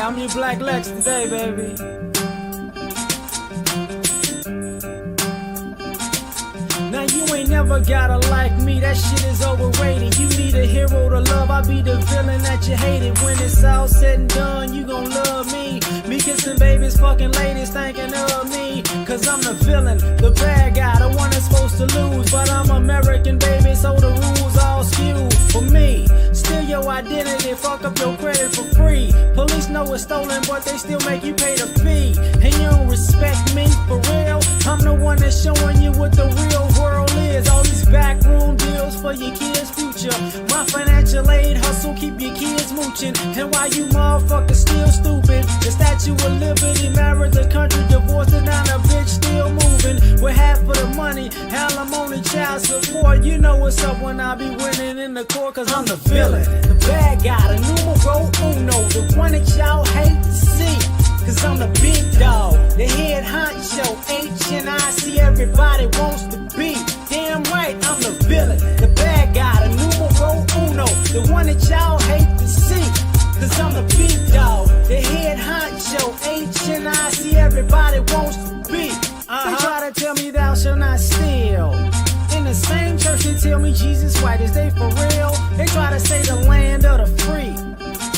I'm your Black Lex today, baby. Now you ain't never gotta like me, that shit is overrated. You need a hero to love, I'll be the villain that you hated. When it's all said and done, you gon' love me. Me kissing babies, fucking ladies thinking of me. Cause I'm the villain, the bad guy, the one that's supposed to lose. But I'm American, baby, so the rules all skewed for me. Steal your identity, fuck up your credit for free. Police know it's stolen, but they still make you pay the fee. And you don't respect me, for real? I'm the one that's showing you what the real world is. All these backroom deals for your kids' future. My financial aid hustle keep your kids mooching. And why you motherfuckers still stupid? The Statue of Liberty married the country, divorced and now the bitch still moving. With half of the money, alimony, child support. You know what's up when I be winning in the court, cause I'm the villain, the bad guy, the numero uno, the one that y'all hate to see. Cause I'm the big dog, the head honcho, H&I-C, everybody wants to be. Damn right, I'm the villain, the bad guy, the numero uno, the one that y'all hate to see. Cause I'm the big dog, the head honcho, H&I-C, everybody wants to be. They try to tell me thou shalt not steal. In the same church they tell me Jesus white, is they for real? They try to say the land of the free,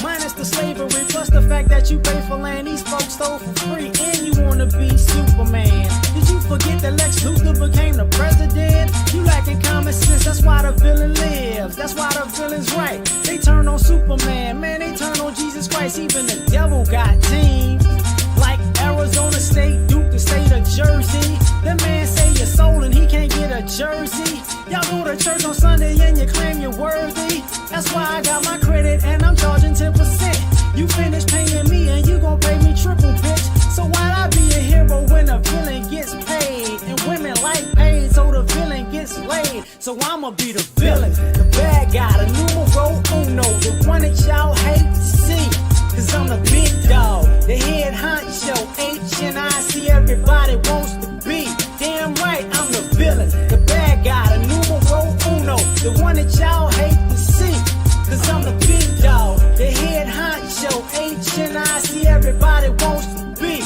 minus the slavery, plus the fact that you pay for land these folks stole for free. And you wanna be Superman. Did you forget that Lex Luthor became the president? You lacking common sense, that's why the villain lives. That's why the villain's right. They turn on Superman, man, they turn on Jesus Christ. Even the devil got teams like Arizona State, Duke, the state of Jersey. That man say you're sold and he can't get a jersey. Y'all go to church on Sunday and you claim you're worthy. That's why I got my credit and I'm charging 10%. You finish paying me and you gon' pay me triple, bitch. So why'd I be a hero when a villain gets paid? And women like paid, so the villain gets laid. So I'ma be the villain, the bad guy, the numero uno, the one that y'all hate to see. Cause I'm the big dog, the head honcho, H&I-C, everybody wants to be. Damn right, I'm the villain, the bad guy, the numero uno, the one that y'all hate to see. Cause I'm the big dog, the head honcho, H&I-C, everybody wants to be.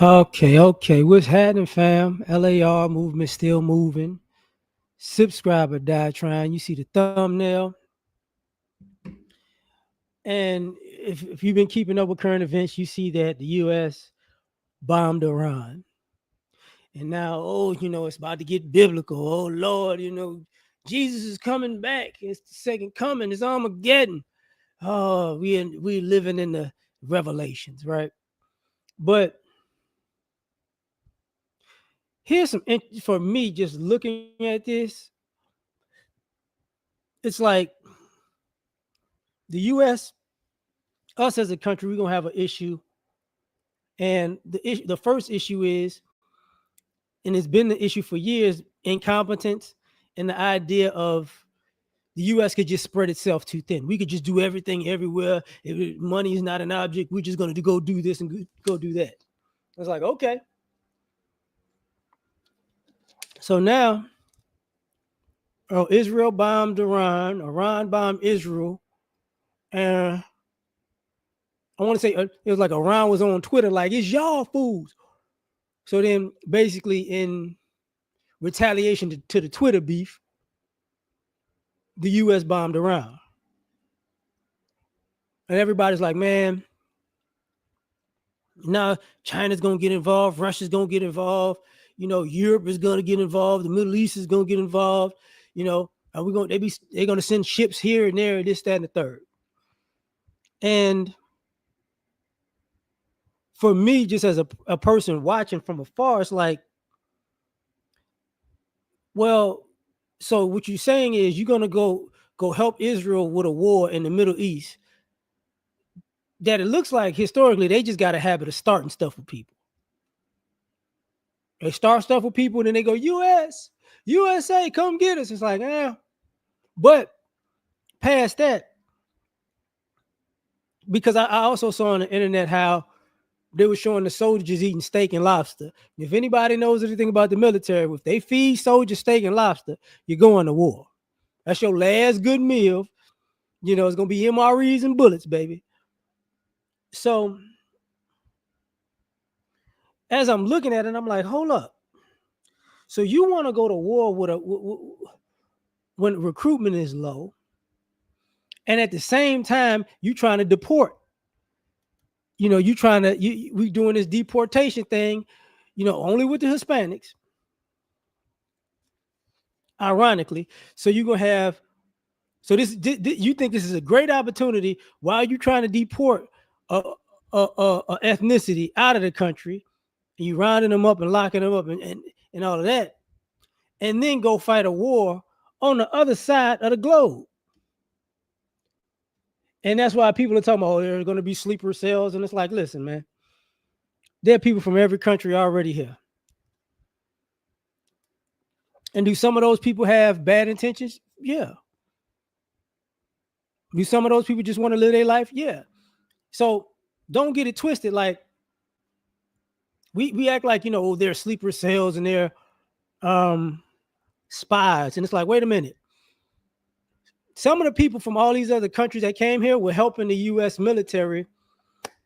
Okay. What's happening, fam? L.A.R. movement still moving. Subscriber die trying. You see the thumbnail. And if you've been keeping up with current events, you see that the U.S. bombed Iran. And now, it's about to get biblical. Oh, Lord, Jesus is coming back. It's the second coming. It's Armageddon. Oh, we living in the Revelations, right? But here's some, for me, just looking at this, it's like the U.S., us as a country, we're going to have an issue. And the first issue is, and it's been the issue for years, incompetence and the idea of the U.S. could just spread itself too thin. We could just do everything everywhere. If money is not an object, we're just going to go do this and go do that. It's like, okay. So now, Israel bombed Iran. Iran bombed Israel. And I want to say it was like Iran was on Twitter like, it's y'all fools. So then basically in retaliation to the Twitter beef, the U.S. bombed Iran. And everybody's like, man, now China's going to get involved. Russia's going to get involved. Europe is going to get involved. The Middle East is going to get involved. Are we going? They're going to send ships here and there, this, that, and the third. And for me, just as a person watching from afar, it's like, well, so what you're saying is you're going to go help Israel with a war in the Middle East, that it looks like historically they just got a habit of starting stuff with people. They start stuff with people and then they go, US, USA, come get us. It's like, But past that, because I also saw on the internet how they were showing the soldiers eating steak and lobster. If anybody knows anything about the military, if they feed soldiers steak and lobster, you're going to war. That's your last good meal. You know, it's going to be MREs and bullets, baby. So as I'm looking at it, I'm like, hold up. So you want to go to war with when recruitment is low, and at the same time, you trying to deport. You know, we doing this deportation thing, you know, only with the Hispanics. Ironically, so you're gonna have, so you think this is a great opportunity while you're trying to deport a ethnicity out of the country, and you rounding them up and locking them up and all of that, and then go fight a war on the other side of the globe. And that's why people are talking about, oh, there's going to be sleeper cells. And it's like, listen, man, there are people from every country already here. And do some of those people have bad intentions? Yeah. Do some of those people just want to live their life? Yeah. So don't get it twisted. Like, we act like, you know, they're sleeper cells and they're spies. And it's like, wait a minute. Some of the people from all these other countries that came here were helping the U.S. military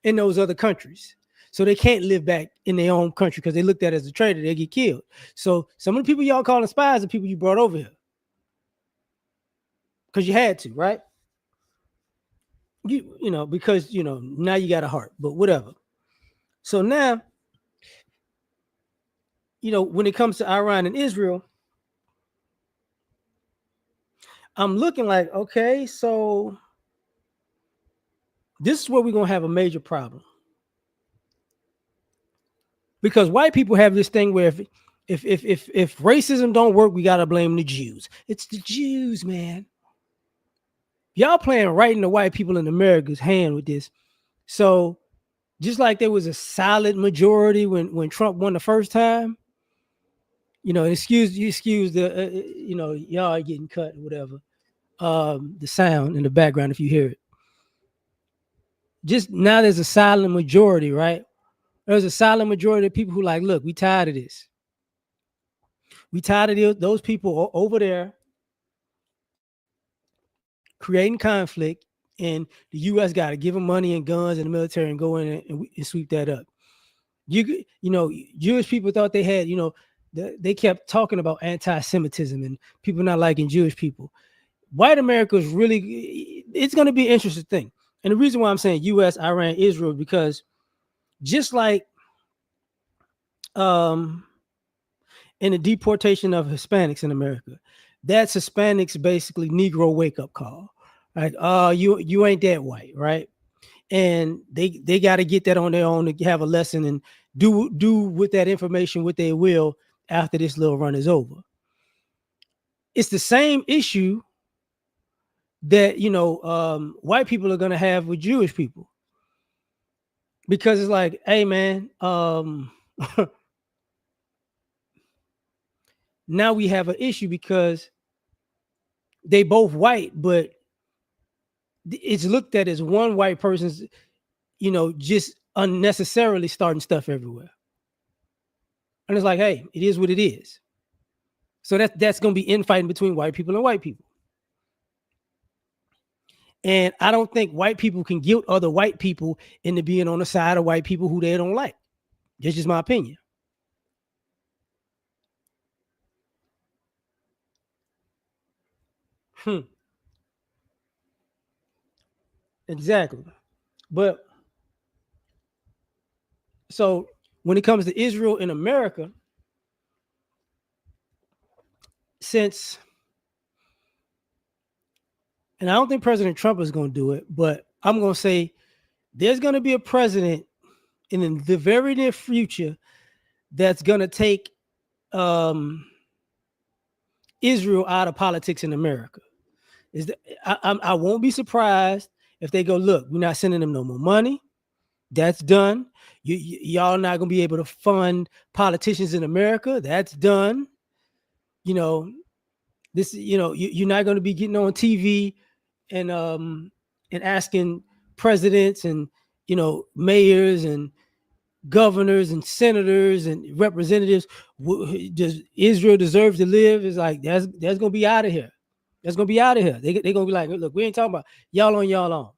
in those other countries. So they can't live back in their own country because they looked at it as a traitor. They get killed. So some of the people y'all calling spies are people you brought over here because you had to, right? You know, because, you know, now you got a heart, but whatever. So now, you know, when it comes to Iran and Israel, I'm looking like, okay, so this is where we're going to have a major problem. Because white people have this thing where if racism don't work, we got to blame the Jews. It's the Jews, man. Y'all playing right in the white people in America's hand with this. So just like there was a solid majority when Trump won the first time, you know, excuse the, you know, y'all are getting cut or whatever. The sound in the background, if you hear it. Just now there's a silent majority, right? There's a silent majority of people who like, look, we tired of this. We tired of those people over there creating conflict, and the U.S. got to give them money and guns and the military and go in and sweep that up. You know, Jewish people thought they had, you know, they kept talking about anti-Semitism and people not liking Jewish people. White America is really, it's going to be an interesting thing. And the reason why I'm saying U.S., Iran, Israel, because just like in the deportation of Hispanics in America, that's Hispanics basically Negro wake-up call. Like, you ain't that white, right? And they got to get that on their own to have a lesson and do with that information what they will after this little run is over. It's the same issue that, you know, white people are going to have with Jewish people. Because it's like, hey, man, now we have an issue because they both white, but it's looked at as one white person's, you know, just unnecessarily starting stuff everywhere. And it's like, hey, it is what it is. So that's going to be infighting between white people and white people. And I don't think white people can guilt other white people into being on the side of white people who they don't like. That's just my opinion. Exactly. But so when it comes to Israel and America, since, and I don't think President Trump is going to do it, but I'm going to say there's going to be a president in the very near future that's going to take Israel out of politics in America. I won't be surprised if they go, look, we're not sending them no more money. That's done. Y'all not gonna be able to fund politicians in America. That's done. You know, this. You're not gonna be getting on TV and asking presidents and mayors and governors and senators and representatives, does Israel deserve to live? It's like that's gonna be out of here. That's gonna be out of here. They're gonna be like, look, we ain't talking about y'all on y'all own.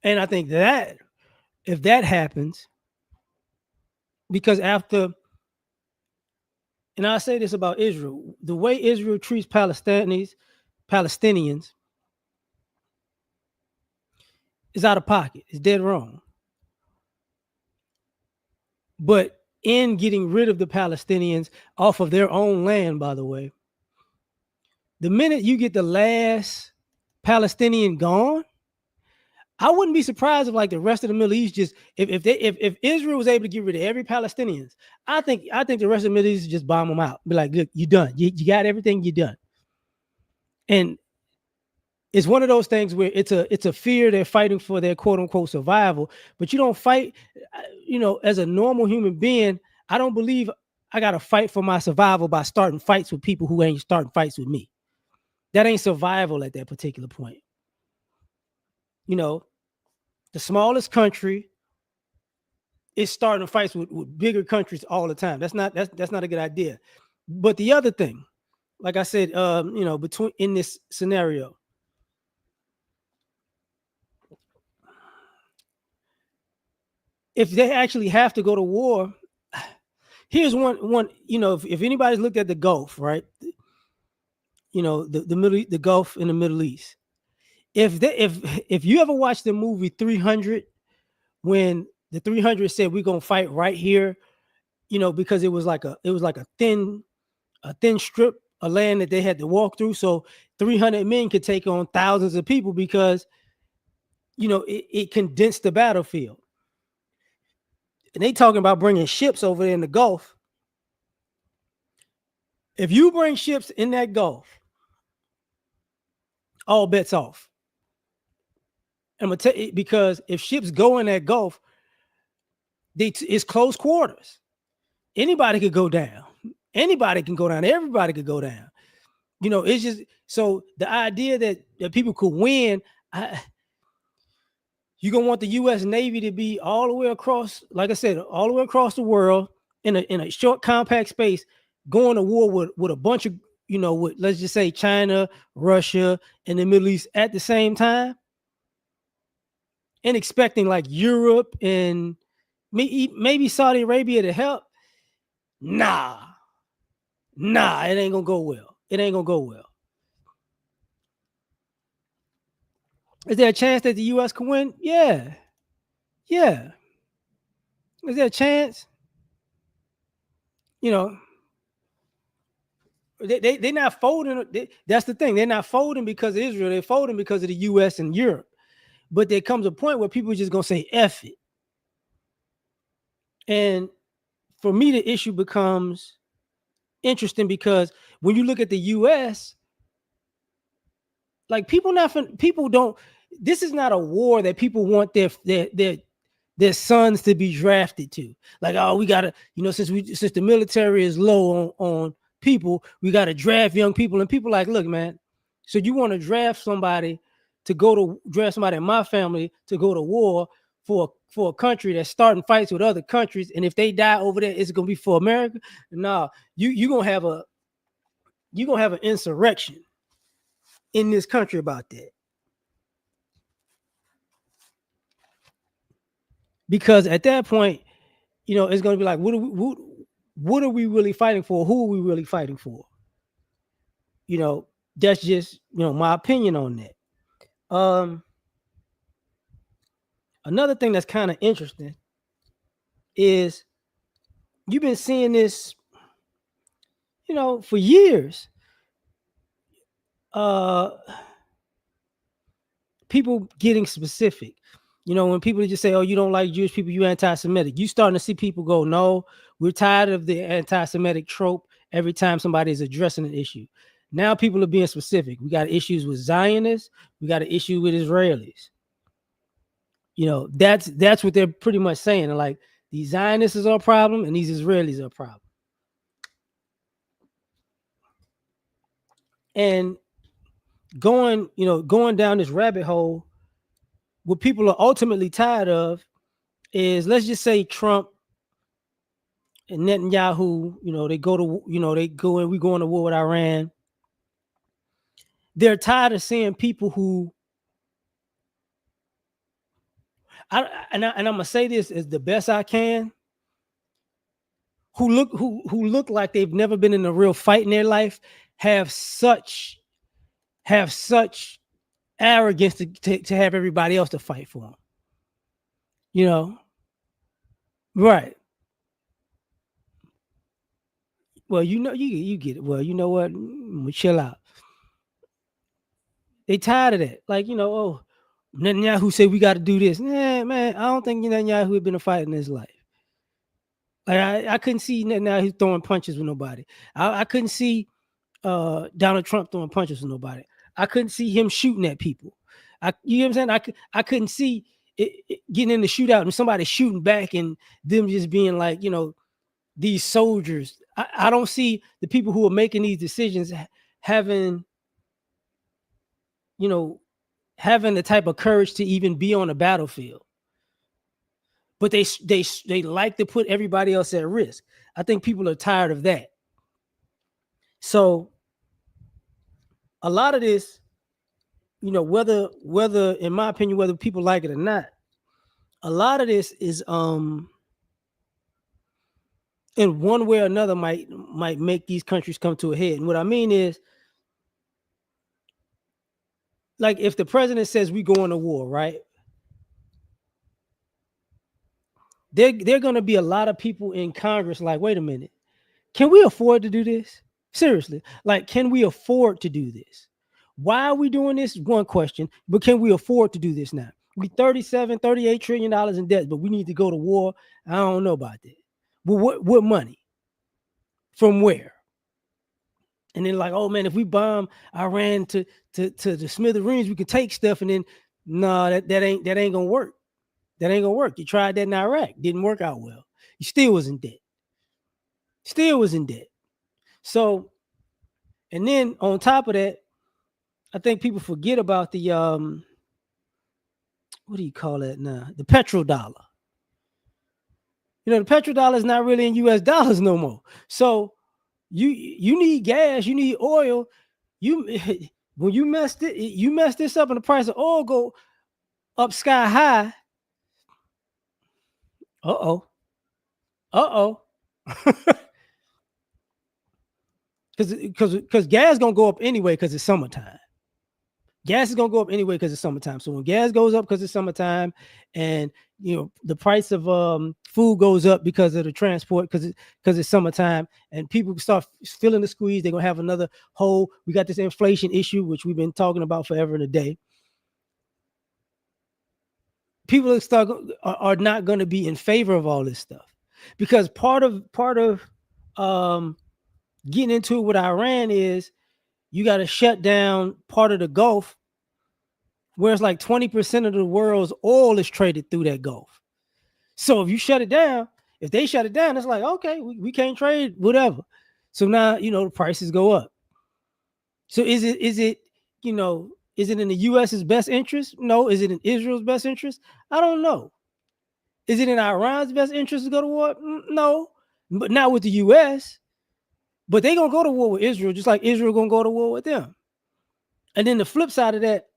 And I think that if that happens, because after, and I say this about Israel, the way Israel treats Palestinians is out of pocket. It's dead wrong. But in getting rid of the Palestinians off of their own land, by the way, the minute you get the last Palestinian gone, I wouldn't be surprised if like the rest of the Middle East just if Israel was able to get rid of every Palestinians, I think the rest of the Middle East just bomb them out. Be like, look, you done. You got everything, you done. And it's one of those things where it's a fear they're fighting for their quote unquote survival, but you don't fight, as a normal human being, I don't believe I got to fight for my survival by starting fights with people who ain't starting fights with me. That ain't survival at that particular point. The smallest country is starting fights with bigger countries all the time. That's not a good idea. But the other thing, like I said, between in this scenario, if they actually have to go to war, here's one. If anybody's looked at the Gulf, right? The Gulf in the Middle East. If you ever watched the movie 300, when the 300 said we're gonna fight right here, because it was like a thin strip of land that they had to walk through, so 300 men could take on thousands of people because it condensed the battlefield. And they talking about bringing ships over there in the Gulf. If you bring ships in that Gulf, all bets off. I'm gonna tell you, because if ships go in that Gulf, it's close quarters. Anybody could go down. Anybody can go down. Everybody could go down. It's just so the idea that people could win. You're gonna want the U.S. Navy to be all the way across, like I said, all the way across the world in a short, compact space, going to war with a bunch of, with, let's just say, China, Russia, and the Middle East at the same time, and expecting like Europe and maybe Saudi Arabia to help. Nah, it ain't gonna go well. It ain't gonna go well. Is there a chance that the U.S. can win? Yeah. Is there a chance? They're not folding. That's the thing. They're not folding because of Israel. They're folding because of the U.S. and Europe. But there comes a point where people are just gonna say F it. And for me, the issue becomes interesting because when you look at the U.S., like people don't. This is not a war that people want their sons to be drafted to. Like, oh, we gotta, since the military is low on people, we gotta draft young people. And people like, look, man, so you want to draft somebody in my family to go to war for a country that's starting fights with other countries, and if they die over there, it's gonna be for America? No, you're gonna have an insurrection in this country about that. Because at that point, it's going to be like, what are we really fighting for? Who are we really fighting for? That's just, my opinion on that. Another thing that's kind of interesting is you've been seeing this, for years. People getting specific. When people just say, oh, you don't like Jewish people, you anti-Semitic. You starting to see people go, no, we're tired of the anti-Semitic trope every time somebody is addressing an issue. Now people are being specific. We got issues with Zionists. We got an issue with Israelis. That's what they're pretty much saying. Like, these Zionists are a problem and these Israelis are a problem. And going down this rabbit hole, what people are ultimately tired of is, let's just say Trump and Netanyahu, they go to, we go into war with Iran. They're tired of seeing people who, I'm gonna say this as the best I can, who look like they've never been in a real fight in their life, have such arrogance to have everybody else to fight for them. Right. Well, you get it. Well, you know what? Chill out. They tired of that. Like, oh, Netanyahu said we got to do this. Nah, man, I don't think Netanyahu had been a fight in his life. Like, I couldn't see Netanyahu throwing punches with nobody. I couldn't see Donald Trump throwing punches with nobody. I couldn't see him shooting at people. You know what I'm saying? I couldn't see it getting in the shootout and somebody shooting back and them just being like, these soldiers. I don't see the people who are making these decisions having the type of courage to even be on a battlefield. But they like to put everybody else at risk. I think people are tired of that. So a lot of this, whether in my opinion, whether people like it or not, a lot of this is in one way or another might make these countries come to a head. And what I mean is, like, if the president says we go into war, right? There going to be a lot of people in Congress like, wait a minute, can we afford to do this? Seriously, like, can we afford to do this? Why are we doing this? One question, but can we afford to do this now? We $38 trillion in debt, but we need to go to war. I don't know about that. But what money? From where? And then, like, oh man, if we bomb Iran to the smithereens, we could take stuff. And then, no, that ain't gonna work. That ain't gonna work. You tried that in Iraq, didn't work out well. You still was in debt. So, and then on top of that, I think people forget about the what do you call that now? The petrodollar. The petrodollar is not really in US dollars no more. So you need gas, you need oil. When you mess this up and the price of oil go up sky high. Because gas gonna go up anyway because it's summertime. Gas is gonna go up anyway because it's summertime. So when gas goes up because it's summertime, and the price of food goes up because of the transport because it's summertime, and people start feeling the squeeze, they're gonna have another whole. We got this inflation issue which we've been talking about forever and a day. People are not going to be in favor of all this stuff, because part of getting into it with Iran is you got to shut down part of the Gulf, where it's like 20% of the world's oil is traded through that Gulf. So if you shut it down, if they shut it down, it's like, okay, we can't trade whatever. So now, the prices go up. So is it is it in the US's best interest? No. Is it in Israel's best interest? I don't know. Is it in Iran's best interest to go to war? No, but not with the US. But they're going to go to war with Israel, just like Israel going to go to war with them. And then the flip side of that,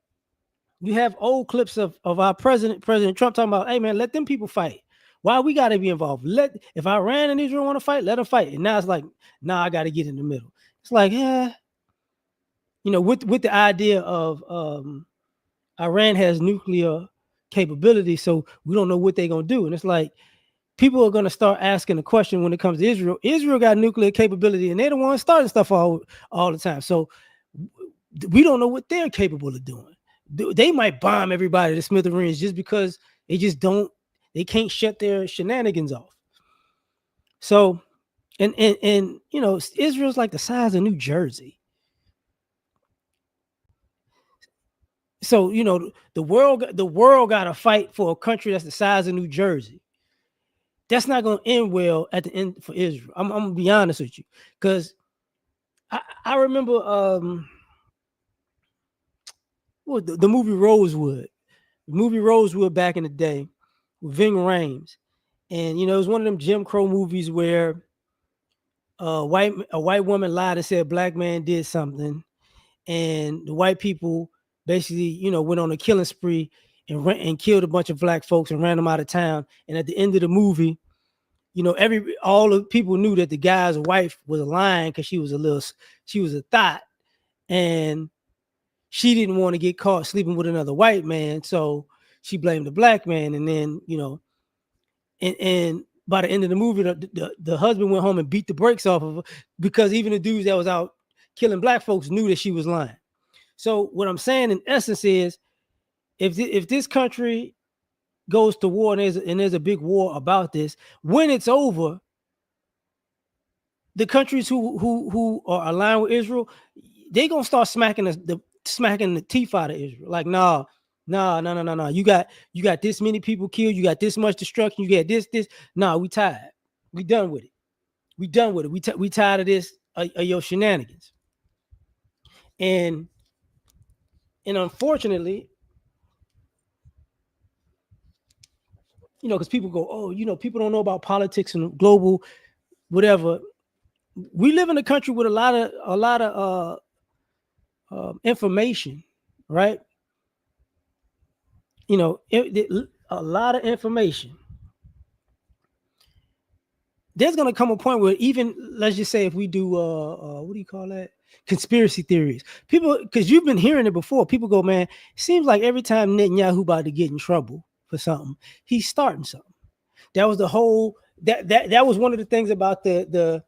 you have old clips of our President Trump talking about, hey, man, let them people fight. Why we got to be involved? If Iran and Israel want to fight, let them fight. And now it's like, nah, I got to get in the middle. It's like, yeah. With the idea of Iran has nuclear capability, so we don't know what they're going to do. And it's like, people are going to start asking the question when it comes to Israel. Israel got nuclear capability, and they're the ones starting stuff all the time. So we don't know what they're capable of doing. They might bomb everybody to smithereens just because they can't shut their shenanigans off. So, and Israel's like the size of New Jersey. So the world got to fight for a country that's the size of New Jersey. That's not going to end well at the end for Israel. I'm gonna be honest with you, because I remember the movie Rosewood. The movie Rosewood back in the day with Ving Rhames, and it was one of them Jim Crow movies where a white woman lied and said a black man did something, and the white people basically went on a killing spree and killed a bunch of black folks and ran them out of town. And at the end of the movie, all the people knew that the guy's wife was lying because she was a thought, and she didn't want to get caught sleeping with another white man, so she blamed the black man. And then and by the end of the movie, the husband went home and beat the brakes off of her, because even the dudes that was out killing black folks knew that she was lying. So what I'm saying in essence is, if this country goes to war, and there's a big war about this, when it's over, the countries who are aligned with Israel, they gonna start smacking the teeth out of Israel. Like, no, no, no, no, no, no. You got this many people killed. You got this much destruction. You got this. No, we tired. We done with it. We done with it. We tired of this, of your shenanigans. And unfortunately, because people go, oh, people don't know about politics and global whatever. We live in a country with a lot of information, right? A lot of information. There's gonna come a point where, even, let's just say, if we do what do you call that? Conspiracy theories. People, because you've been hearing it before. People go, man, it seems like every time Netanyahu about to get in trouble for something, he's starting something. That was the whole that was one of the things about the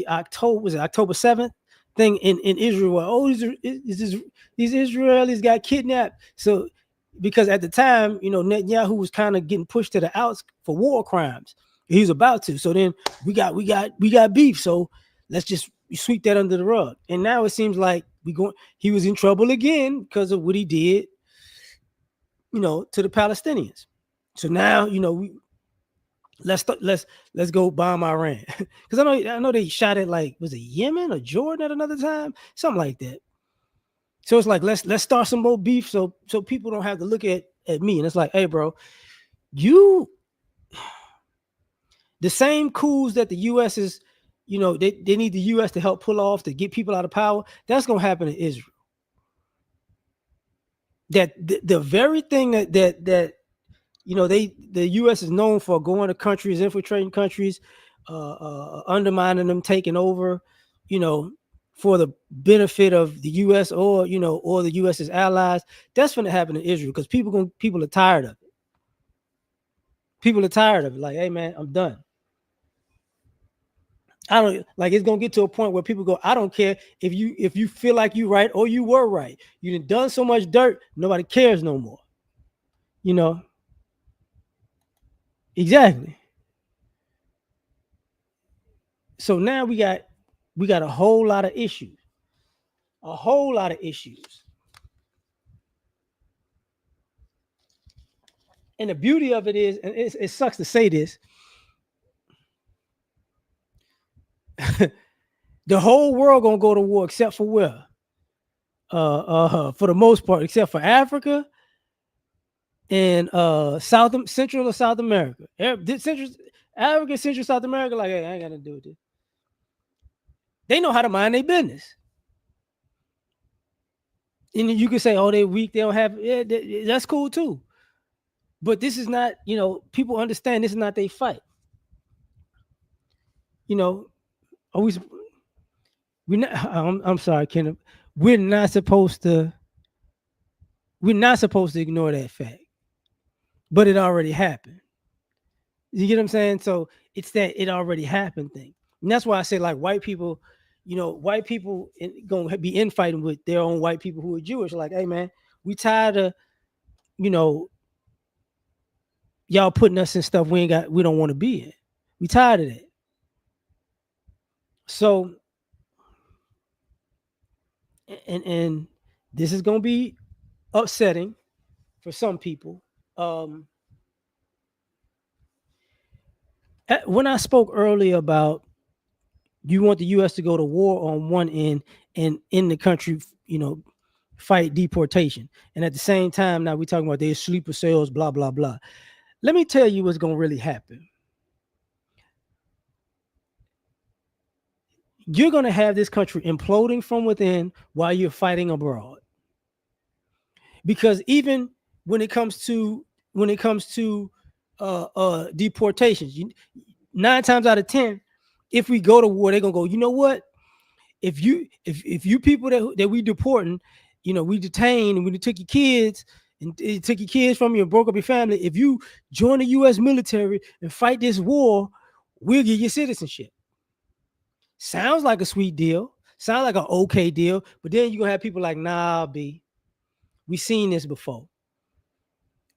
October 7th thing in Israel. Where, oh, these Israelis got kidnapped. So, because at the time, Netanyahu was kind of getting pushed to the outs for war crimes. He was about to. So then we got beef. So let's just sweep that under the rug. And now it seems like he was in trouble again because of what he did, to the Palestinians. So now, let's go bomb Iran, because I know they shot at, like, was it Yemen or Jordan at another time, something like that. So it's like, let's start some more beef, so people don't have to look at me. And it's like, hey, bro, the same coups that the U.S. is, they need the U.S. to help pull off to get people out of power. That's gonna happen in Israel. That the very thing that the U.S. is known for, going to countries, infiltrating countries, undermining them, taking over, for the benefit of the U.S. or the U.S.'s allies. That's going to happen in Israel, because people are tired of it. People are tired of it. Like, hey, man, I'm done. I don't like. It's gonna get to a point where people go, I don't care if you feel like you right or you were right. You done so much dirt, nobody cares no more. Exactly. So now we got a whole lot of issues. A whole lot of issues. And the beauty of it is, and it sucks to say this, the whole world gonna go to war except for where? For the most part, except for Africa and Central or South America. Central Africa, Central South America, like, hey, I ain't got to do with this. They know how to mind their business. And you can say, oh, they're weak, they don't have, yeah, that's cool too. But this is not, people understand this is not their fight. Always, I'm sorry, Kenneth. We're not supposed to ignore that fact. But it already happened. You get what I'm saying? So it's that it already happened thing. And that's why I say, like, white people, white people gonna be infighting with their own white people who are Jewish. Like, hey, man, we tired of, y'all putting us in stuff we don't want to be in. We tired of that. So, and this is gonna be upsetting for some people. Um, when I spoke earlier about you want the U.S. to go to war on one end and in the country, fight deportation, and at the same time, now we're talking about their sleeper cells, blah blah blah. Let me tell you what's going to really happen. You're going to have this country imploding from within while you're fighting abroad. Because even when it comes to deportations, 9 times out of 10, if we go to war, they're gonna go. You know what? If you people that we deporting, we detained and we took your kids and it took your kids from you and broke up your family. If you join the U.S. military and fight this war, we'll give you citizenship. Sounds like a sweet deal. Sounds like an okay deal. But then you're gonna have people like, nah, B, we seen this before.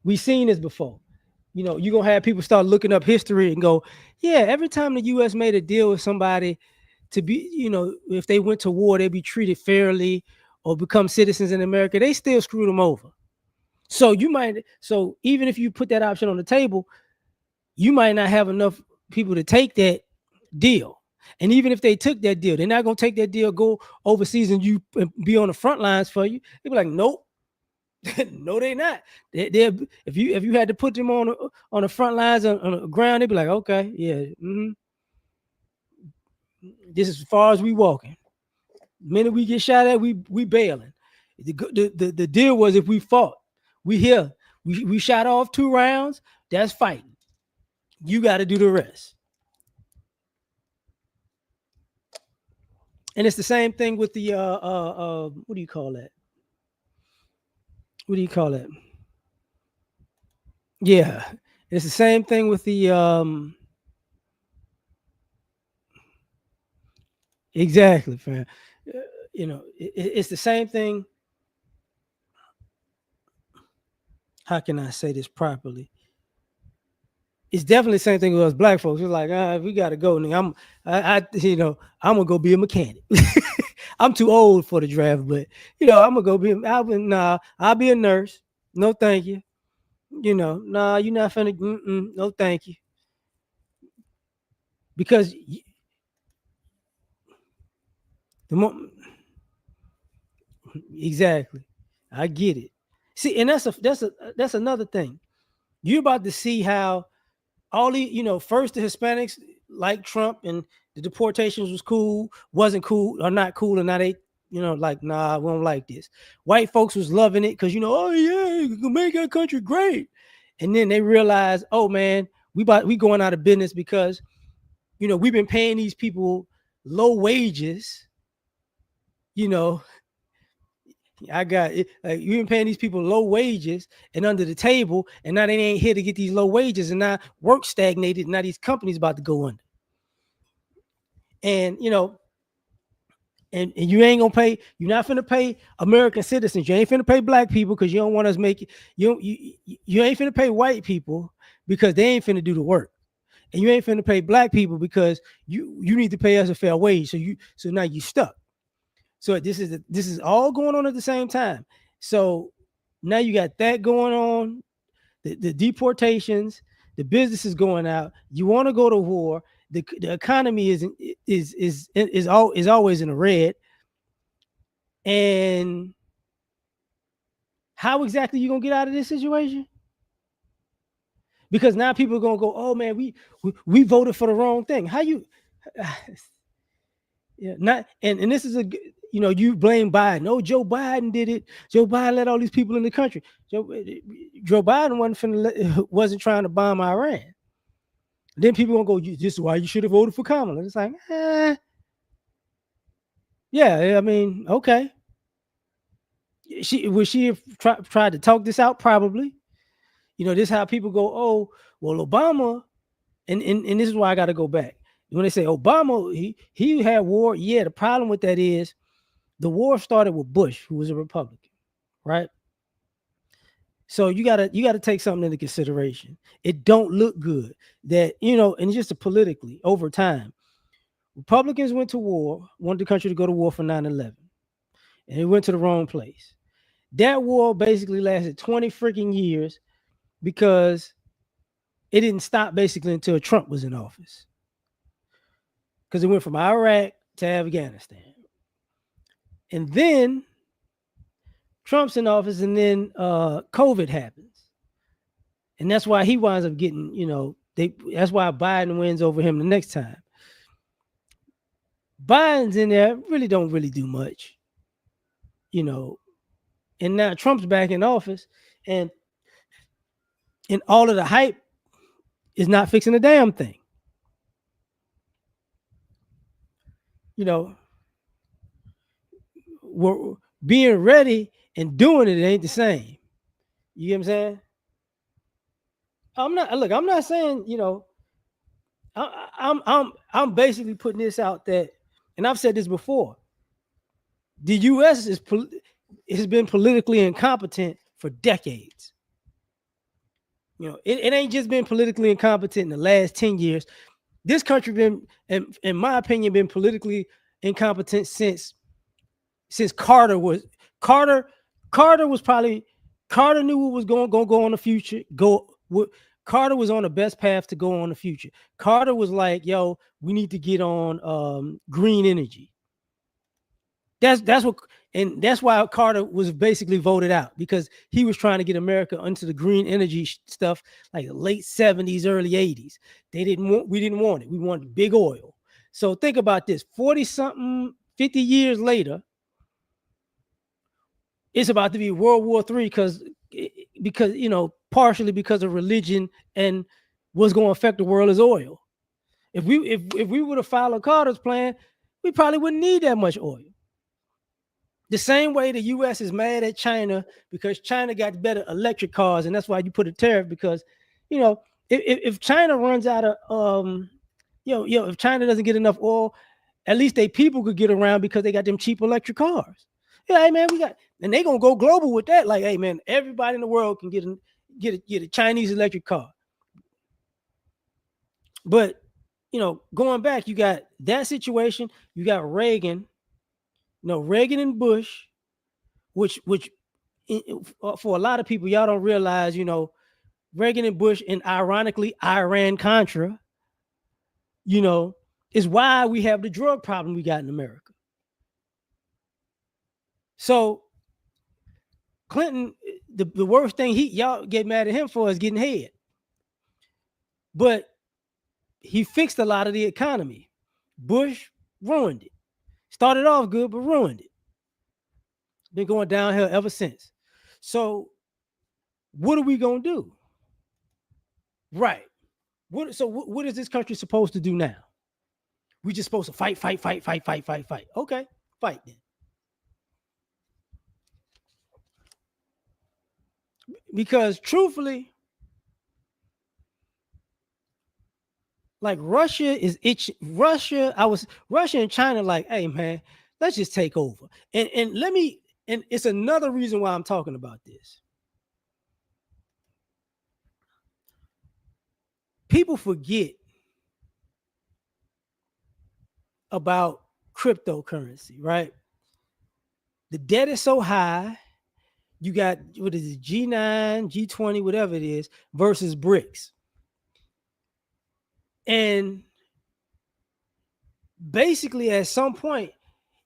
We seen this before. You're gonna have people start looking up history and go, yeah, every time the US made a deal with somebody to be, if they went to war, they'd be treated fairly or become citizens in America, they still screwed them over. So even if you put that option on the table, you might not have enough people to take that deal. And even if they took that deal, they're not gonna take that deal, go overseas and you be on the front lines for you. They'd be like, nope. No, they not. They if you had to put them on the front lines on the ground, they'd be like, okay, yeah, this is as far as we walking. The minute we get shot at, we bailing. The deal was if we fought, we here. We shot off 2 rounds. That's fighting. You got to do the rest. And it's the same thing with the what do you call that? What do you call it? Yeah, it's the same thing with the exactly, fam. It's the same thing. How can I say this properly? It's definitely the same thing with us black folks. It's like, we gotta go. I'm gonna go be a mechanic. I'm too old for the draft, but I'm gonna go be. I'll be a nurse. No, thank you. Nah, you're not finna. No, thank you. Because the mo- exactly, I get it. See, and that's another thing. You're about to see how all the first the Hispanics like Trump and the deportations was cool, wasn't cool or not cool, and now they like, nah, we don't like this. White folks was loving it because oh yeah, you can make our country great, and then they realized, oh man, we going out of business because we've been paying these people low wages. you know I got it. Like, you've been paying these people low wages and under the table, and now they ain't here to get these low wages, and now work stagnated. And now these companies about to go under, and and you ain't gonna pay. You're not finna pay American citizens. You ain't finna pay black people because you don't want us make it. You ain't finna pay white people because they ain't finna do the work, and you ain't finna pay black people because you need to pay us a fair wage. So now you stuck. So this is all going on at the same time. So now you got that going on, the deportations, the businesses going out. You want to go to war. The economy is always in the red. And how exactly you gonna get out of this situation? Because now people are gonna go, oh man, we voted for the wrong thing. How you Yeah, not and this is you blame Biden. Oh, Joe Biden did it. Joe Biden let all these people in the country. Joe Biden wasn't trying to bomb Iran. Then people gonna go, this is why you should have voted for Kamala. It's like, yeah, I mean, okay. She have tried to talk this out? Probably. This is how people go, oh, well, Obama, and this is why I got to go back. When they say Obama, he had war. Yeah, the problem with that is the war started with Bush, who was a Republican, right? So you gotta take something into consideration. It don't look good that and just politically over time, Republicans went to war, wanted the country to go to war for 9/11, and it went to the wrong place. That war basically lasted 20 freaking years because it didn't stop basically until Trump was in office. Because it went from Iraq to Afghanistan. And then Trump's in office, and then COVID happens. And that's why he winds up getting, that's why Biden wins over him the next time. Biden's in there, don't really do much, and now Trump's back in office, and all of the hype is not fixing a damn thing. We're being ready and doing it ain't the same. You get what I'm saying? I'm not saying, I'm basically putting this out that, and I've said this before. The U.S. has been politically incompetent for decades. It ain't just been politically incompetent in the last 10 years. This country been, in my opinion, been politically incompetent since Carter was Carter knew what was going to go on the future. Carter was on the best path to go on the future. Carter was like, yo, we need to get on green energy. That's why Carter was basically voted out, because he was trying to get America into the green energy stuff like the late 70s, early 80s. We didn't want it. We wanted big oil. So think about this: 50 years later, it's about to be World War III because partially because of religion and what's going to affect the world is oil. If we would have followed Carter's plan, we probably wouldn't need that much oil. The same way the U.S. is mad at China because China got better electric cars, and that's why you put a tariff, because, if China runs out of, if China doesn't get enough oil, at least they people could get around because they got them cheap electric cars. Yeah, hey man, and they gonna go global with that. Like, hey man, everybody in the world can get a Chinese electric car. But going back, you got that situation. You got Reagan. Reagan and Bush, which for a lot of people, y'all don't realize, Reagan and Bush, and ironically, Iran-Contra, is why we have the drug problem we got in America. So Clinton, the worst thing y'all get mad at him for is getting head. But he fixed a lot of the economy. Bush ruined it. Started off good, but ruined it. Been going downhill ever since. So what are we going to do? Right. What is this country supposed to do now? We just supposed to fight. Okay, fight then. Because truthfully, like Russia is itching. Russia and China like, hey man, let's just take over. And it's another reason why I'm talking about this. People forget about cryptocurrency, right? The debt is so high. You got, what is it, G9, G20, whatever it is, versus BRICS. And basically, at some point,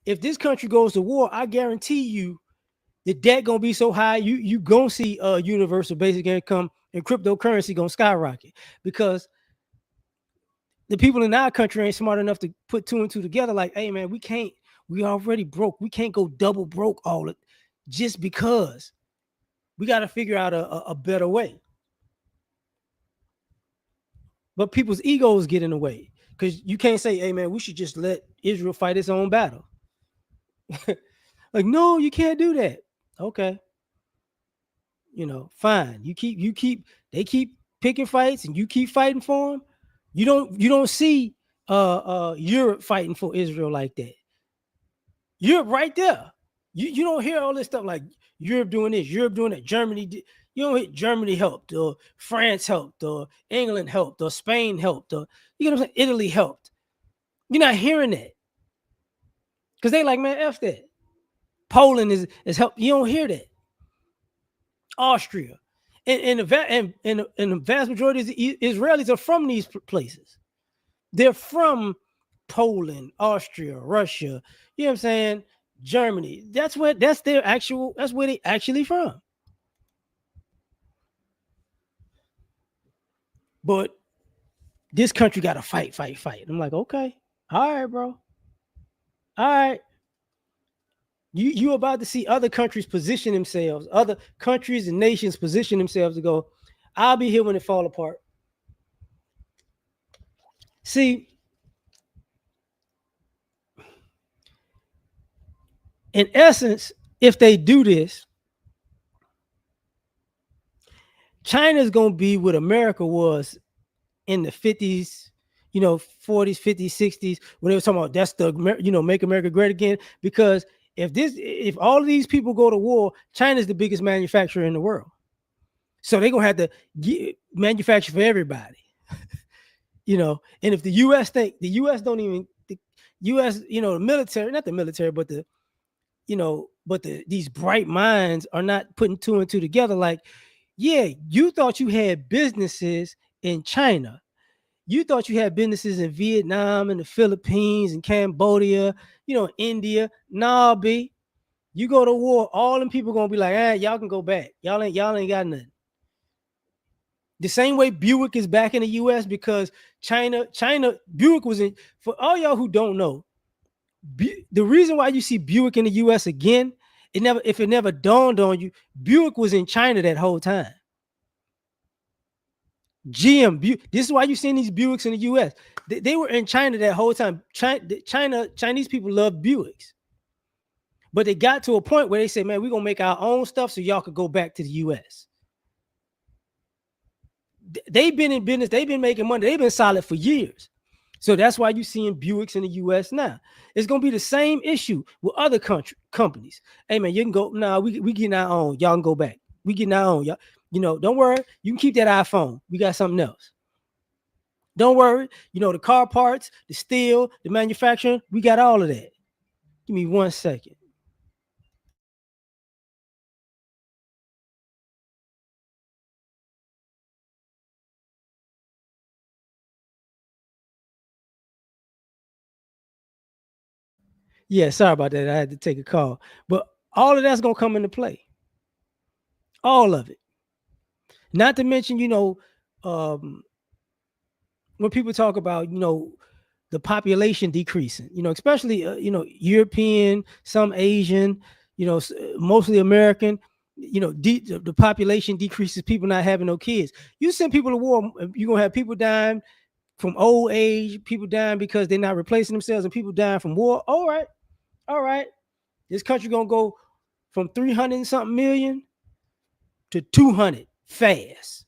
if this country goes to war, I guarantee you the debt gonna be so high, you gonna see universal basic income and cryptocurrency gonna skyrocket, because the people in our country ain't smart enough to put two and two together. Like, hey man, we already broke. We can't go double broke all it just because. We got to figure out a better way. But people's egos get in the way, because you can't say, hey man, we should just let Israel fight its own battle. Like, no, you can't do that. Okay. Fine. They keep picking fights and you keep fighting for them. You don't see Europe fighting for Israel like that. Europe right there. You don't hear all this stuff like Europe doing this, Europe doing that, Germany did. You don't hear Germany helped, or France helped, or England helped, or Spain helped, or you know what I'm saying, Italy helped. You're not hearing that, because they like, man, F that. Poland is help. You don't hear that. Austria, and the vast majority of the Israelis are from these places. They're from Poland, Austria, Russia. You know what I'm saying? Germany. That's their actual. That's where they actually from. But this country got to fight, fight, fight. I'm like, okay, all right, bro, all right. You about to see other countries position themselves, other countries and nations position themselves to go. I'll be here when it fall apart. See, in essence, if they do this, China's gonna be what America was in the 50s, 40s, 50s, 60s, when they were talking about that's the make America great again. Because if all of these people go to war, China's the biggest manufacturer in the world. So they're gonna have to manufacture for everybody. And if the US think the US don't even the US, the military, not the military, but these bright minds are not putting two and two together. Like, yeah, you thought you had businesses in China. You thought you had businesses in Vietnam and the Philippines and Cambodia, India. Nah, B. You go to war, all them people gonna be like, y'all can go back. Y'all ain't got nothing. The same way Buick is back in the US because China, Buick was in, for all y'all who don't know, the reason why you see Buick in the US again, if it never dawned on you, Buick was in China that whole time. This is why you're seeing these Buicks in the US. They were in China that whole time. Chinese people love Buicks. But they got to a point where they said, man, we're going to make our own stuff so y'all could go back to the US. They've been in business. They've been making money. They've been solid for years. So that's why you're seeing Buicks in the US now. It's going to be the same issue with other companies. Hey, man, you can go. Nah, we getting our own. Y'all can go back. We getting our own. Y'all, don't worry. You can keep that iPhone. We got something else. Don't worry. The car parts, the steel, the manufacturing, we got all of that. Give me 1 second. Yeah, sorry about that. I had to take a call. But all of that's going to come into play. All of it. Not to mention, when people talk about, the population decreasing, especially, European, some Asian, mostly American, the population decreases, people not having no kids. You send people to war, you're going to have people dying from old age, people dying because they're not replacing themselves, and people dying from war. All right. This country going to go from 300 and something million to 200 fast.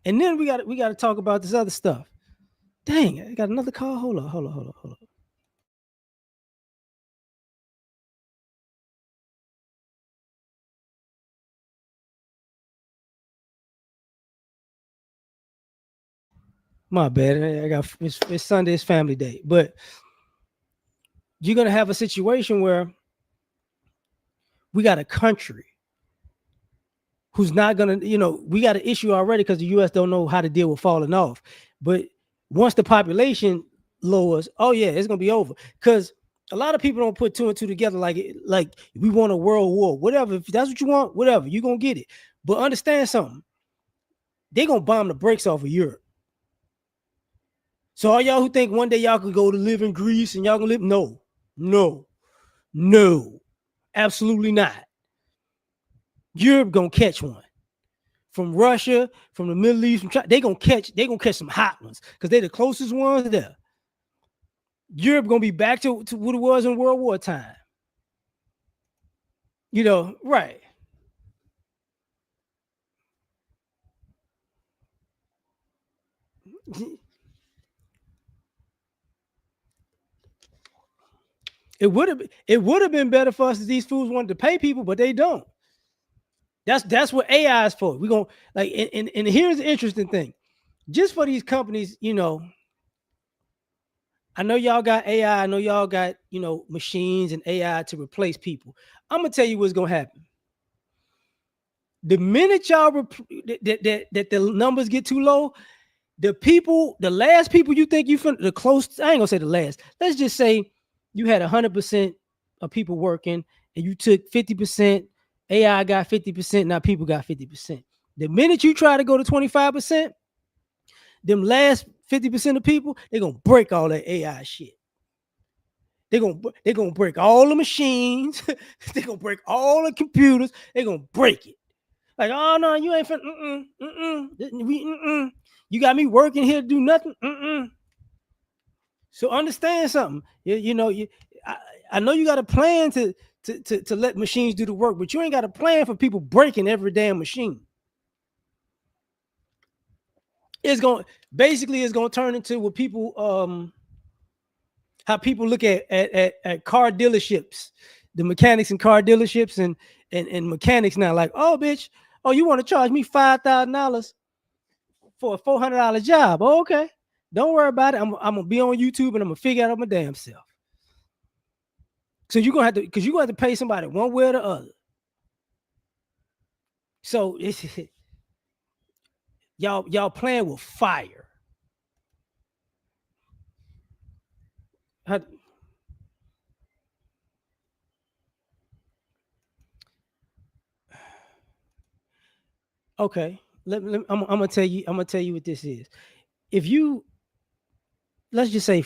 And then we got to talk about this other stuff. Dang, I got another call. Hold on. My bad. I got it's Sunday, it's family day. But you're gonna have a situation where we got a country who's not gonna, we got an issue already because the US don't know how to deal with falling off. But once the population lowers, oh yeah, it's gonna be over. Because a lot of people don't put two and two together like we want a world war. Whatever, if that's what you want, whatever, you're gonna get it. But understand something. They're gonna bomb the brakes off of Europe. So all y'all who think one day y'all could go to live in Greece and y'all can live, no, absolutely not. Europe gonna catch one from Russia, from the Middle East, from China. They gonna catch some hot ones because they're the closest ones there. Europe gonna be back to what it was in World War time. Right. It would have been better for us if these fools wanted to pay people, but they don't. That's what AI is for. We're gonna and here's the interesting thing. Just for these companies, I know y'all got AI. I know y'all got, machines and AI to replace people. I'm gonna tell you what's gonna happen. The minute y'all that the numbers get too low, the last people you think the close, I ain't gonna say the last. Let's just say you had 100% of people working, and you took 50%. AI got 50%. Now people got 50%. The minute you try to go to 25%, them last 50% of people, they're gonna break all that AI shit. They're gonna break all the machines. They're gonna break all the computers. They're gonna break it. Like, oh no, you ain't finna, you got me working here to do nothing. So understand something. I, I know you got a plan to let machines do the work, but you ain't got a plan for people breaking every damn machine. It's going basically it's gonna turn into what people how people look at car dealerships, the mechanics in car dealerships and mechanics now, like, oh bitch, oh, you want to charge me $5,000 for a $400 job? Oh, okay, don't worry about it. I'm gonna be on YouTube and I'm gonna figure it out my damn self. So you're gonna have to, because you're gonna have to pay somebody one way or the other. So it's y'all playing with fire. How- okay, I'm gonna tell you. I'm gonna tell you what this is. If you, let's just say,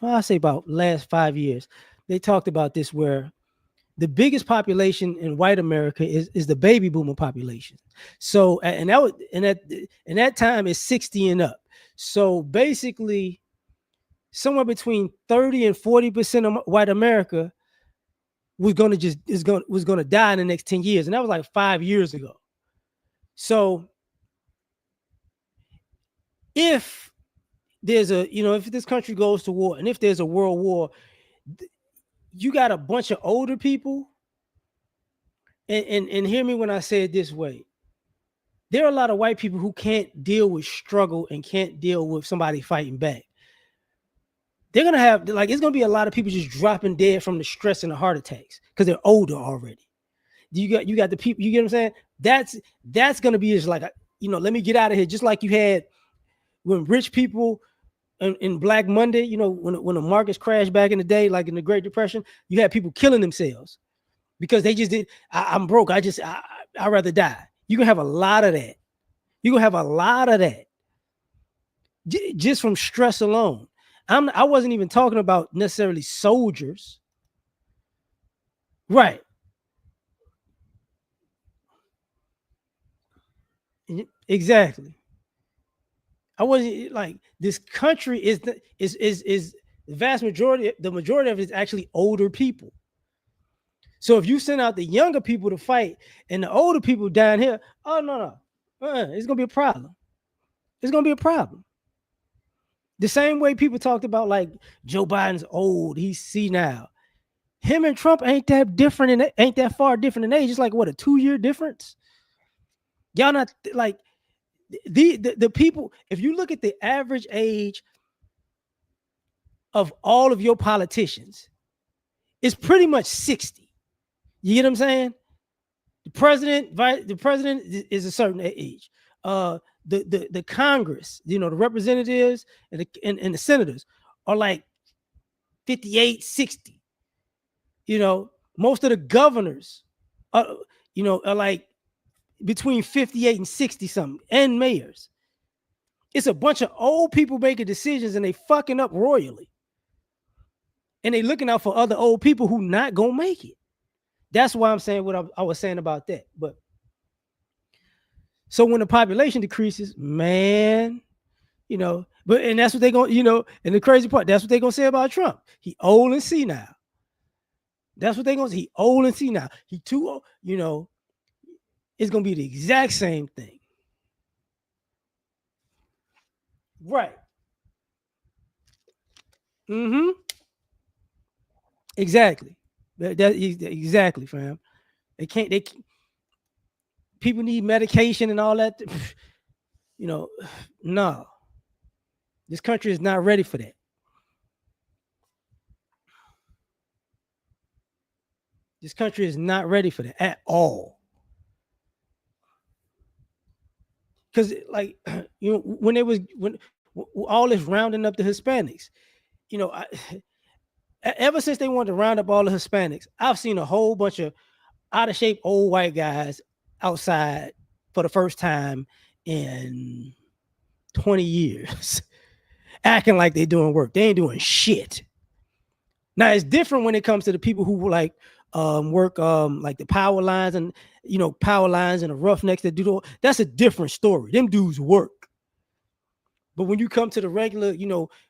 I say about last 5 years, they talked about this where the biggest population in white America is the baby boomer population. So and that was and that time is 60 and up. So basically, somewhere between 30 and 40% of white America was gonna die in the next 10 years, and that was like 5 years ago. So if there's a if this country goes to war, and if there's a world war, you got a bunch of older people, and hear me when I say it this way. There are a lot of white people who can't deal with struggle and can't deal with somebody fighting back. They're gonna have, like, it's gonna be a lot of people just dropping dead from the stress and the heart attacks because they're older already. You got the people, you get what I'm saying? That's gonna be just like, let me get out of here. Just like you had when rich people in Black Monday, when the markets crashed back in the day, like in the Great Depression, you had people killing themselves because they just did. I'm broke. I'd rather die. You can have a lot of that. You gonna have a lot of that just from stress alone. I wasn't even talking about necessarily soldiers, right? Exactly. I wasn't like, this country is the vast majority. The majority of it is actually older people. So if you send out the younger people to fight and the older people down here, oh no, it's gonna be a problem. It's gonna be a problem. The same way people talked about, like, Joe Biden's old, he's senile. Him and Trump ain't that far different in age. It's like, what, a 2-year difference. Y'all not like the people. If you look at the average age of all of your politicians, it's pretty much 60. You get what I'm saying? The president is a certain age. The Congress, the representatives and the senators are like 58, 60. Most of the governors are, are like between 58 and 60 something, and mayors. It's a bunch of old people making decisions, and they fucking up royally. And they looking out for other old people who not gonna make it. That's why I'm saying what I was saying about that. But so when the population decreases, man, but and that's what they gonna, and the crazy part, that's what they gonna say about Trump. He old and senile. That's what they gonna say. He old and senile. He too old. It's gonna be the exact same thing. Right. Mm-hmm. Exactly. Exactly, fam. They can't. People need medication and all that. No, this country is not ready for that. This country is not ready for that at all. Because like when it was when all this rounding up the Hispanics, you know, I, ever since they wanted to round up all the Hispanics, I've seen a whole bunch of out of shape old white guys outside for the first time in 20 years, acting like they're doing work. They ain't doing shit. Now it's different when it comes to the people who like work like the power lines and power lines and the roughnecks that do that's a different story. Them dudes work. But when you come to the regular,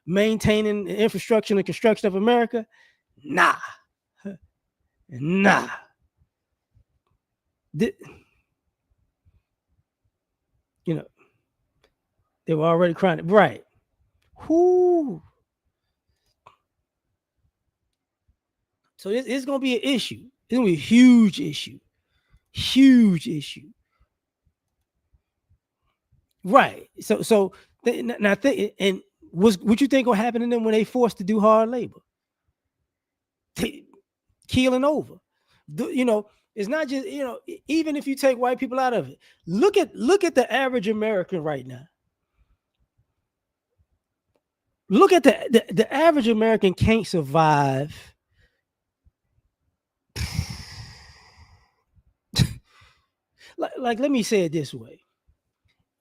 maintaining the infrastructure and construction of America, nah. Nah. The, they were already crying. Right. Whoo. So it's going to be an issue. It's going to be a huge issue. Huge issue. Right. So now and what you think will happen to them when they forced to do hard labor? Keeling over. It's not just, even if you take white people out of it, look at the average American right now. Look at the average American can't survive. like let me say it this way.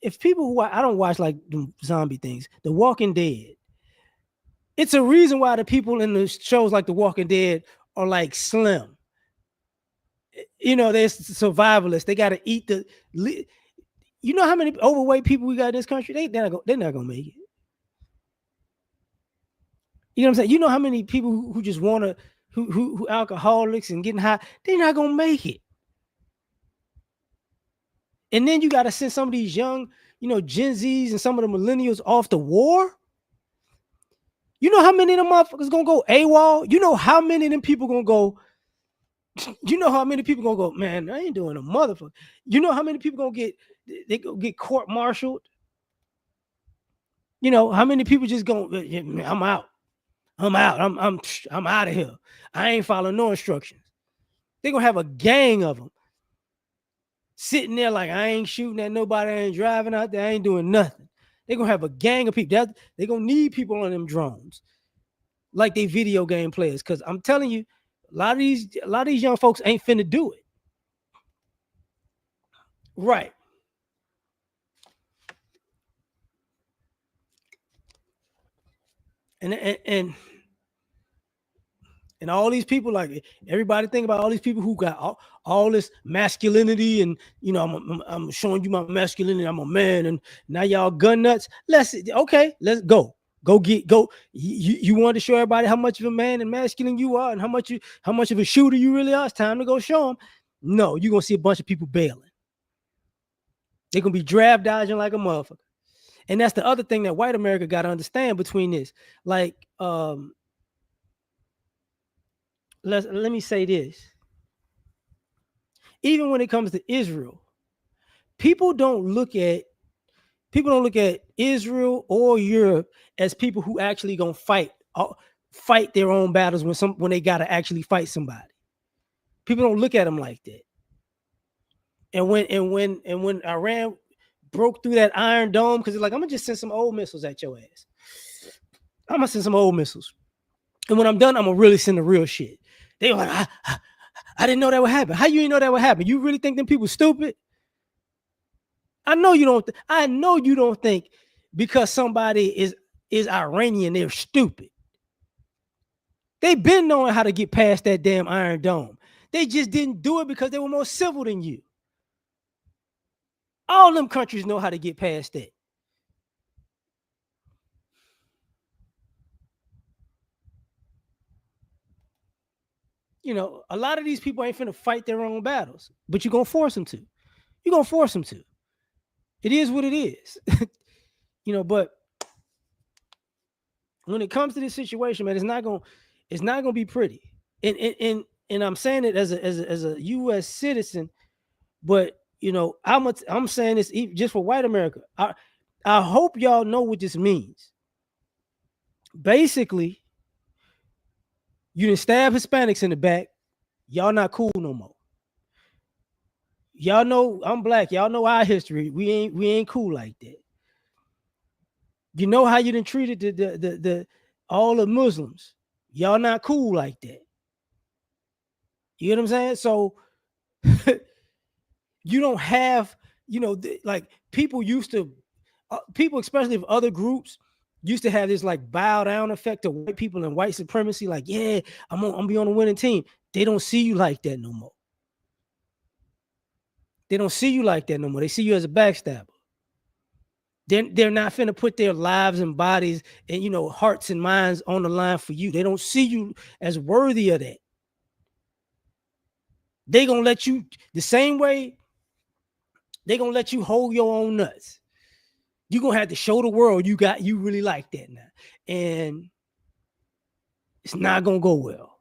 If people who I don't watch like zombie things, The Walking Dead, it's a reason why the people in the shows like The Walking Dead are like slim. They're survivalists. They got to eat the. You know how many overweight people we got in this country? They're not gonna make it. You know what I'm saying? You know how many people who just want to who alcoholics and getting high? They're not gonna make it. And then you got to send some of these young, Gen Zs and some of the millennials off to war. You know how many of them motherfuckers gonna go AWOL? You know how many of them people gonna go? You know how many people gonna go? Man, I ain't doing a motherfucker. You know how many people gonna get court-martialed? How many people just gonna? I'm out. I'm out of here. I ain't following no instructions. They're gonna have a gang of them sitting there like, I ain't shooting at nobody, I ain't driving out there, I ain't doing nothing. They're gonna have a gang of people. They're gonna need people on them drones, like they video game players. Because I'm telling you, a lot of these young folks ain't finna do it. Right. And all these people, like everybody think about all these people who got all this masculinity and I'm showing you my masculinity, I'm a man, and now y'all gun nuts. Let's go you want to show everybody how much of a man and masculine you are and how much of a shooter you really are. It's time to go show them. No, you're gonna see a bunch of people bailing. They're gonna be draft dodging like a motherfucker. And that's the other thing that white America got to understand between this. Like let me say this. Even when it comes to Israel, people don't look at Israel or Europe as people who actually gonna fight their own battles when they gotta actually fight somebody. People don't look at them like that. And when Iran broke through that Iron Dome, because it's like, I'm gonna just send some old missiles at your ass. I'm gonna send some old missiles, and when I'm done, I'm gonna really send the real shit. They were like, I didn't know that would happen. How you didn't know that would happen? You really think them people stupid? I know you don't. I know you don't think because somebody is Iranian, they're stupid. They've been knowing how to get past that damn Iron Dome. They just didn't do it because they were more civil than you. All them countries know how to get past that. A lot of these people ain't finna fight their own battles, but you're gonna force them to. You're gonna force them to. It is what it is. But when it comes to this situation, man, it's not gonna be pretty. And I'm saying it as a U.S. citizen, but I'm saying this just for white America. I hope y'all know what this means. Basically, you didn't stab Hispanics in the back. Y'all not cool no more. Y'all know I'm black. Y'all know our history. We ain't cool like that. You know how you done treated the all the Muslims. Y'all not cool like that. You know what I'm saying? So you don't have, like people used to, people, especially of other groups, used to have this like bow down effect of white people and white supremacy. Like, yeah, I'm gonna be on the winning team. They don't see you like that no more. They don't see you like that no more. They see you as a backstabber. They're not finna put their lives and bodies and hearts and minds on the line for you. They don't see you as worthy of that. They gonna let you the same way. They gonna let you hold your own nuts. You gonna have to show the world you really like that now, and it's not gonna go well.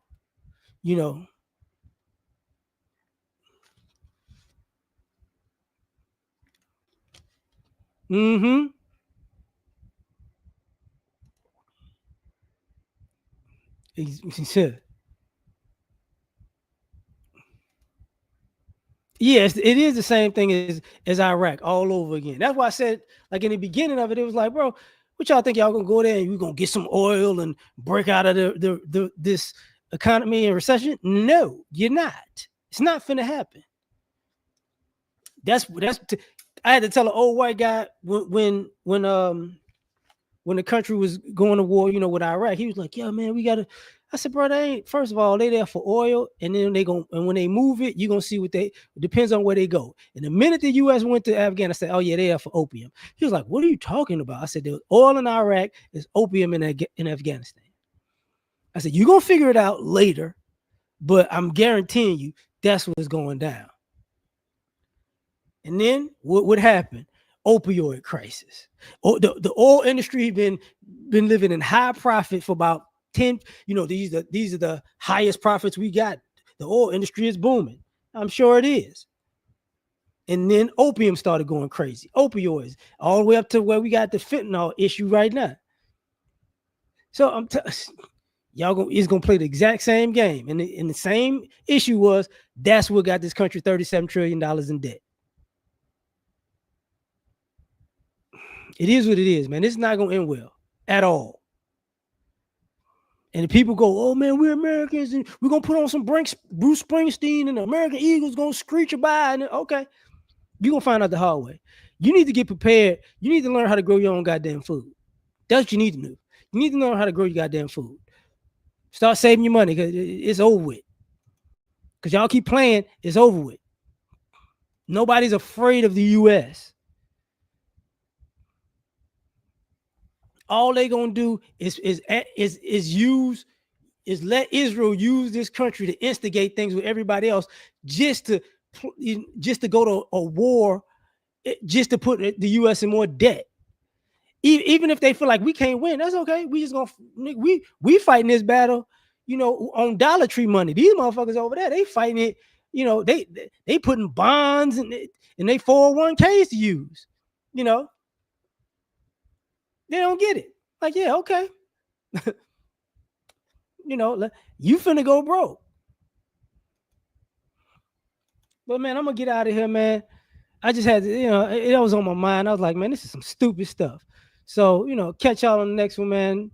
Mm-hmm. He said, yes, it is the same thing as Iraq all over again. That's why I said, like in the beginning of it, it was like, bro, what y'all think y'all gonna go there and we're gonna get some oil and break out of this economy and recession? No, you're not. It's not finna happen. I had to tell an old white guy when the country was going to war, with Iraq. He was like, "Yeah, man, we gotta." I said, "Bro, they ain't. First of all, they there for oil, and then and when they move it, you gonna see it depends on where they go. And the minute the U.S. went to Afghanistan, oh yeah, they there for opium." He was like, "What are you talking about?" I said, "There's oil in Iraq, there's opium in Afghanistan." I said, "You're gonna figure it out later, but I'm guaranteeing you that's what's going down." And then what would happen? Opioid crisis. The oil industry been living in high profit for about 10. These are the highest profits we got. The oil industry is booming. I'm sure it is. And then opium started going crazy. Opioids, all the way up to where we got the fentanyl issue right now. So y'all is gonna play the exact same game. And the same issue was that's what got this country $37 trillion in debt. It is what it is, man. It's not gonna end well at all. And the people go, "Oh man, we're Americans, and we're gonna put on some Bruce Springsteen, and the American Eagles gonna screech by." And okay, you're gonna find out the hard way. You need to get prepared. You need to learn how to grow your own goddamn food. That's what you need to do. You need to learn how to grow your goddamn food. Start saving your money because it's over with. Because y'all keep playing, it's over with. Nobody's afraid of the U.S. All they gonna do is let Israel use this country to instigate things with everybody else, just to go to a war, just to put the U.S. in more debt. Even if they feel like we can't win, that's okay. We just gonna we fighting this battle, on Dollar Tree money. These motherfuckers over there, they fighting it. They putting bonds and they 401ks to use. They don't get it. Like, yeah, okay. You finna go broke. But man, I'm gonna get out of here, man. I just had to, it was on my mind. I was like, man, this is some stupid stuff. So, catch y'all on the next one, man.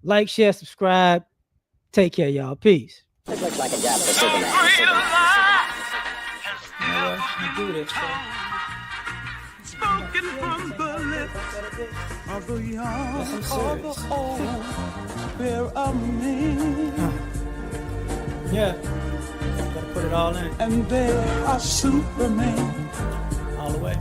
Like, share, subscribe. Take care, y'all. Peace. It looks like a job for Superman. Do this, spoken from the lips of the young or the old, fear of me. Yeah, gotta put it all in. And they are Superman. All the way.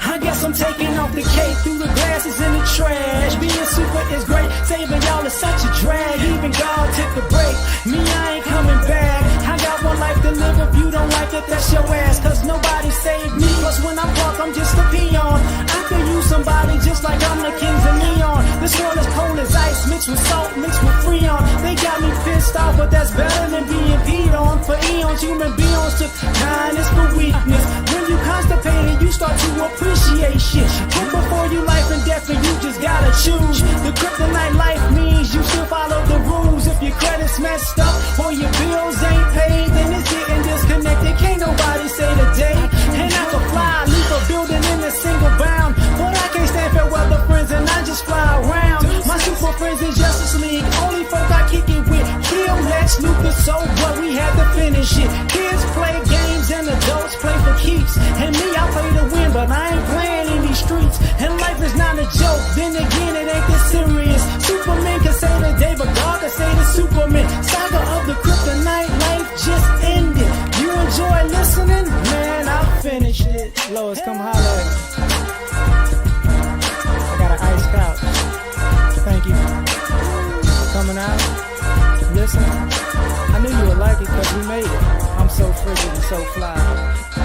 I guess I'm taking off the cake through the glasses in the trash. Being super is great, saving y'all is such a drag. Even God took a break, me I ain't coming back. I got one life to live, if you don't like it, that's your ass. Cause nobody saved me, plus when I'm broke, I'm just a peon. I can use somebody just like I'm the kings of neon. This world is cold as ice, mixed with salt, mixed with freon. They got me pissed off, but that's better than being peed on. For eons, human beings took kindness for weakness. When you constipated, you start to appreciate shit. Put before you life and death, and you just gotta choose. The kryptonite life means you still follow the rules. If you your credit's messed up or your bills ain't paid, then it's getting disconnected. Can't nobody say the day. And I can fly, leave a building in a single bound, but I can't stand fair weather friends and I just fly around. My super friends in Justice League, only folk I kick it with. Kill Lex Luthor, so what? We had to finish it. Kids play games and adults play for keeps. And me, I play to win, but I ain't playing in these streets. And life is not a joke, then again it ain't this serious. Superman can say the day, but God can say the Superman. Saga of the kryptonite, life just ended. You enjoy listening? Man, I'll finish it. Lois, come holler at me. I got an ice couch. Thank you for coming out, listening. I knew you would like it because we made it. I'm so frigid and so fly.